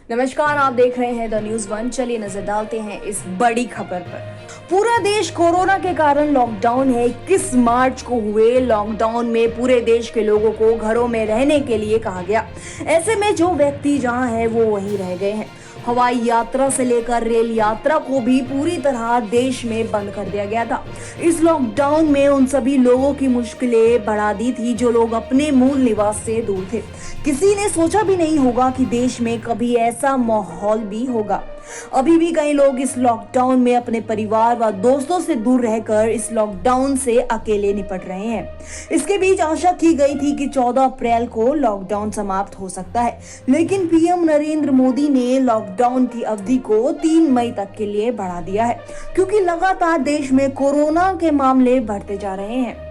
नमस्कार, आप देख रहे हैं द न्यूज वन। चलिए नजर डालते हैं इस बड़ी खबर पर। पूरा देश कोरोना के कारण लॉकडाउन है। 21 मार्च को हुए लॉकडाउन में पूरे देश के लोगों को घरों में रहने के लिए कहा गया। ऐसे में जो व्यक्ति जहां है वो वहीं रह गए हैं। हवाई यात्रा से लेकर रेल यात्रा को भी पूरी तरह देश में बंद कर दिया गया था। इस लॉकडाउन में उन सभी लोगों की मुश्किलें बढ़ा दी थी जो लोग अपने मूल निवास से दूर थे। किसी ने सोचा भी नहीं होगा कि देश में कभी ऐसा माहौल भी होगा। अभी भी कई लोग इस लॉकडाउन में अपने परिवार व दोस्तों से दूर रहकर इस लॉकडाउन से अकेले निपट रहे हैं। इसके बीच आशा की गई थी कि 14 अप्रैल को लॉकडाउन समाप्त हो सकता है, लेकिन पीएम नरेंद्र मोदी ने लॉकडाउन की अवधि को 3 मई तक के लिए बढ़ा दिया है, क्योंकि लगातार देश में कोरोना के मामले बढ़ते जा रहे हैं।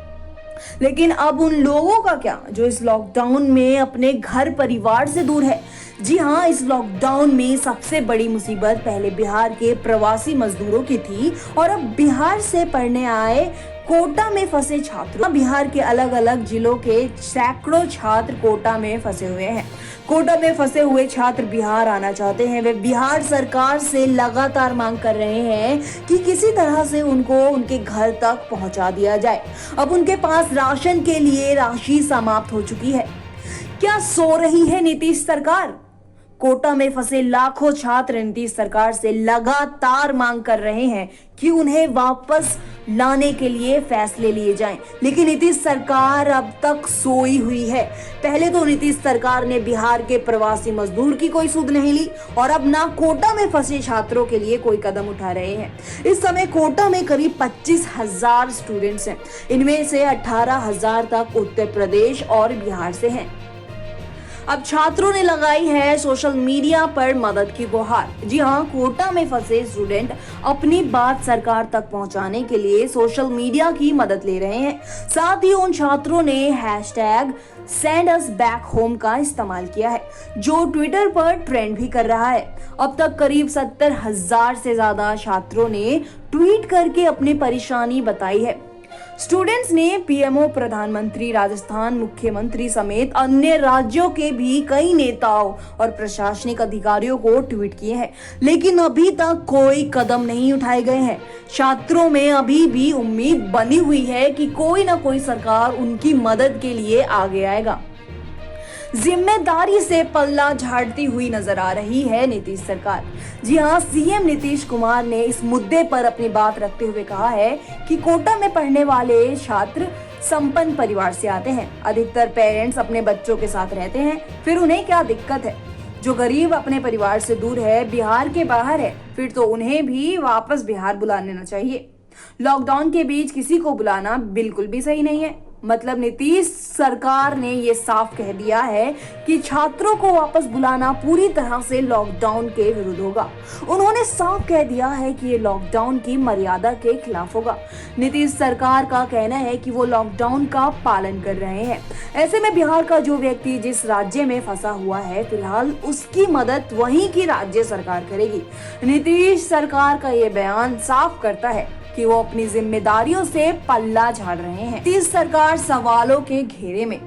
लेकिन अब उन लोगों का क्या जो इस लॉकडाउन में अपने घर परिवार से दूर है। जी हाँ, इस लॉकडाउन में सबसे बड़ी मुसीबत पहले बिहार के प्रवासी मजदूरों की थी और अब बिहार से पढ़ने आए कोटा में फंसे छात्रों। बिहार के अलग अलग जिलों के सैकड़ों छात्र कोटा में फंसे हुए हैं। कोटा में फंसे हुए छात्र बिहार आना चाहते हैं। वे बिहार सरकार से लगातार मांग कर रहे हैं कि किसी तरह से उनको उनके घर तक पहुंचा दिया जाए। अब उनके पास राशन के लिए राशि समाप्त हो चुकी है। क्या सो रही है नीतीश सरकार? कोटा में फंसे लाखों छात्र नीतीश सरकार से लगातार मांग कर रहे हैं कि उन्हें वापस लाने के लिए फैसले लिए जाएं, लेकिन नीतीश सरकार अब तक सोई हुई है। पहले तो नीतीश सरकार ने बिहार के प्रवासी मजदूर की कोई सुध नहीं ली और अब ना कोटा में फंसे छात्रों के लिए कोई कदम उठा रहे हैं। इस समय कोटा में करीब 25,000 स्टूडेंट्स हैं। इनमें से 18,000 तक उत्तर प्रदेश और बिहार से हैं। अब छात्रों ने लगाई है सोशल मीडिया पर मदद की गुहार। जी हाँ, कोटा में फंसे स्टूडेंट अपनी बात सरकार तक पहुंचाने के लिए सोशल मीडिया की मदद ले रहे हैं। साथ ही उन छात्रों ने #SendUsBackHome का इस्तेमाल किया है, जो ट्विटर पर ट्रेंड भी कर रहा है। अब तक करीब 70,000 से ज्यादा छात्रों ने ट्वीट करके अपनी परेशानी बताई है। स्टूडेंट्स ने पीएमओ, प्रधानमंत्री, राजस्थान मुख्यमंत्री समेत अन्य राज्यों के भी कई नेताओं और प्रशासनिक अधिकारियों को ट्वीट किए हैं, लेकिन अभी तक कोई कदम नहीं उठाए गए हैं। छात्रों में अभी भी उम्मीद बनी हुई है कि कोई ना कोई सरकार उनकी मदद के लिए आगे आएगा। जिम्मेदारी से पल्ला झाड़ती हुई नजर आ रही है नीतीश सरकार। जी हाँ, सीएम नीतीश कुमार ने इस मुद्दे पर अपनी बात रखते हुए कहा है कि कोटा में पढ़ने वाले छात्र संपन्न परिवार से आते हैं। अधिकतर पेरेंट्स अपने बच्चों के साथ रहते हैं, फिर उन्हें क्या दिक्कत है? जो गरीब अपने परिवार से दूर है, बिहार के बाहर है, फिर तो उन्हें भी वापस बिहार बुला लेना चाहिए। लॉकडाउन के बीच किसी को बुलाना बिल्कुल भी सही नहीं है। मतलब नीतीश सरकार ने ये साफ कह दिया है कि छात्रों को वापस बुलाना पूरी तरह से लॉकडाउन के विरुद्ध होगा। उन्होंने साफ कह दिया है कि ये लॉकडाउन की मर्यादा के खिलाफ होगा। नीतीश सरकार का कहना है कि वो लॉकडाउन का पालन कर रहे हैं। ऐसे में बिहार का जो व्यक्ति जिस राज्य में फंसा हुआ है, फिलहाल उसकी मदद वहीं की राज्य सरकार करेगी। नीतीश सरकार का ये बयान साफ करता है कि वो अपनी जिम्मेदारियों से पल्ला झाड़ रहे हैं। नीतीश सरकार सवालों के घेरे में।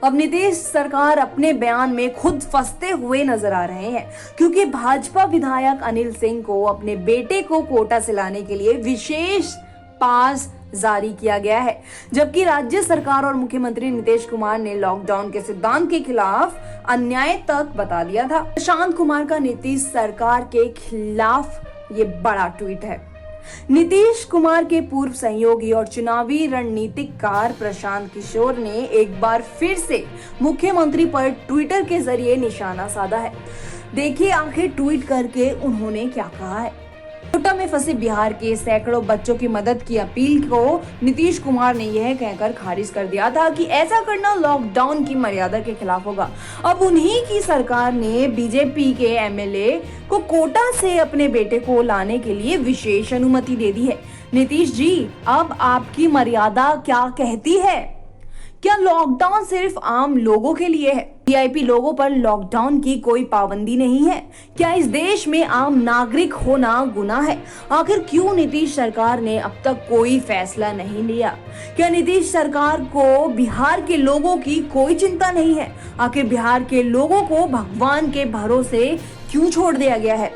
अब नीतीश सरकार अपने बयान में खुद फंसते हुए नजर आ रहे हैं, क्योंकि भाजपा विधायक अनिल सिंह को अपने बेटे को कोटा से लाने के लिए विशेष पास जारी किया गया है, जबकि राज्य सरकार और मुख्यमंत्री नीतीश कुमार ने लॉकडाउन के सिद्धांत के खिलाफ अन्याय तक बता दिया था। प्रशांत कुमार का नीतीश सरकार के खिलाफ ये बड़ा ट्वीट है। नीतीश कुमार के पूर्व सहयोगी और चुनावी रणनीतिकार प्रशांत किशोर ने एक बार फिर से मुख्यमंत्री पर ट्विटर के जरिए निशाना साधा है। देखिए आखिर ट्वीट करके उन्होंने क्या कहा है। कोटा में फंसे बिहार के सैकड़ों बच्चों की मदद की अपील को नीतीश कुमार ने यह कहकर खारिज कर दिया था कि ऐसा करना लॉकडाउन की मर्यादा के खिलाफ होगा। अब उन्हीं की सरकार ने बीजेपी के एमएलए को कोटा से अपने बेटे को लाने के लिए विशेष अनुमति दे दी है। नीतीश जी, अब आपकी मर्यादा क्या कहती है? क्या लॉकडाउन सिर्फ आम लोगों के लिए है? वीआईपी लोगों पर लॉकडाउन की कोई पाबंदी नहीं है? क्या इस देश में आम नागरिक होना गुनाह है? आखिर क्यों नीतीश सरकार ने अब तक कोई फैसला नहीं लिया? क्या नीतीश सरकार को बिहार के लोगों की कोई चिंता नहीं है? आखिर बिहार के लोगों को भगवान के भरोसे क्यों छोड़ दिया गया है।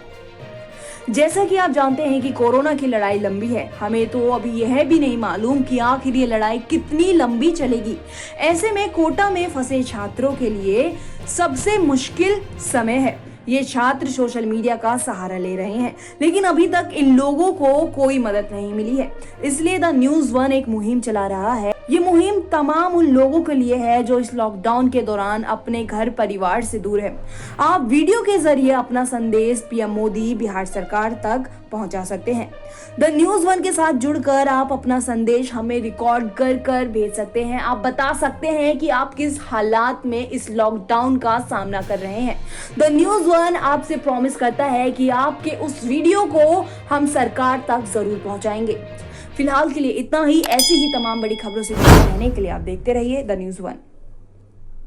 जैसा कि आप जानते हैं कि कोरोना की लड़ाई लंबी है, हमें तो अभी यह भी नहीं मालूम कि आखिर ये लड़ाई कितनी लंबी चलेगी। ऐसे में कोटा में फंसे छात्रों के लिए सबसे मुश्किल समय है। ये छात्र सोशल मीडिया का सहारा ले रहे हैं, लेकिन अभी तक इन लोगों को कोई मदद नहीं मिली है। इसलिए द न्यूज़ वन एक मुहिम चला रहा है। ये मुहिम तमाम उन लोगों के लिए है जो इस लॉकडाउन के दौरान अपने घर परिवार से दूर है। आप वीडियो के जरिए अपना संदेश पीएम मोदी, बिहार सरकार तक पहुंचा सकते हैं। द न्यूज़ वन के साथ जुड़कर आप अपना संदेश हमें रिकॉर्ड कर भेज सकते हैं। आप बता सकते हैं कि आप किस हालात में इस लॉकडाउन का सामना कर रहे हैं। द न्यूज़ वन आपसे प्रॉमिस करता है कि आपके उस वीडियो को हम सरकार तक जरूर पहुंचाएंगे। फिलहाल के लिए इतना ही। ऐसी ही तमाम बड़ी खबरों से जुड़े रहने के लिए आप देखते रहिए द न्यूज़ वन।